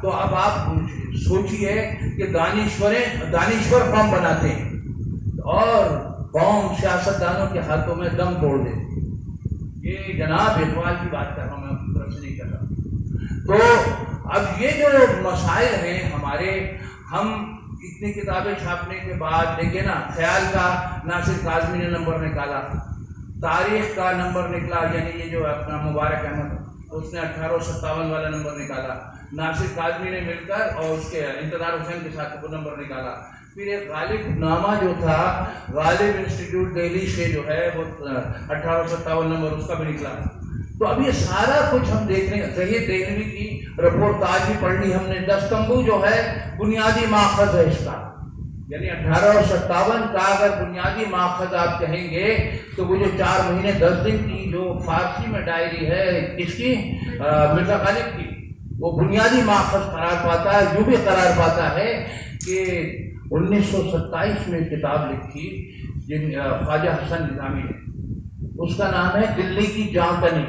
تو اب آپ سوچئے کہ دانشور قوم بناتے ہیں اور قوم سیاستدانوں کے ہاتھوں میں دم توڑ دیتے. یہ جناب اقبال کی بات کر رہا ہوں، میں اپنی طرف سے نہیں کر رہا. تو اب یہ جو مسائل ہیں ہمارے، ہم اتنی کتابیں چھاپنے کے بعد دیکھیں نا، خیال کا ناصر کاظمی نے نمبر نکالا، تاریخ کا نمبر نکلا، یعنی یہ جو اپنا مبارک احمد اس نے 1857 والا نمبر نکالا، ناصر کاظمی نے مل کر اور اس کے انتظار حسین کے ساتھ وہ نمبر نکالا. پھر ایک غالب نامہ جو تھا، غالب انسٹیٹیوٹ دہلی سے جو ہے وہ 1857 نمبر اس کا بھی نکلا. تو اب یہ سارا کچھ ہم دیکھ رہے ہیں. صحیح دہلوی کی رپورٹاج بھی پڑھنی ہم نے. دستمبو جو ہے بنیادی ماخذ ہے اس کا، یعنی 1857 کا اگر بنیادی ماخذ آپ کہیں گے تو وہ جو 4 مہینے 10 دن کی جو فارسی میں ڈائری ہے کس کی، مرزا غالب کی، وہ بنیادی ماخذ قرار پاتا ہے. یوں بھی قرار پاتا ہے کہ 1927 میں کتاب لکھی خواجہ حسن نظامی نے، اس کا نام ہے دلی کی جاں کنی.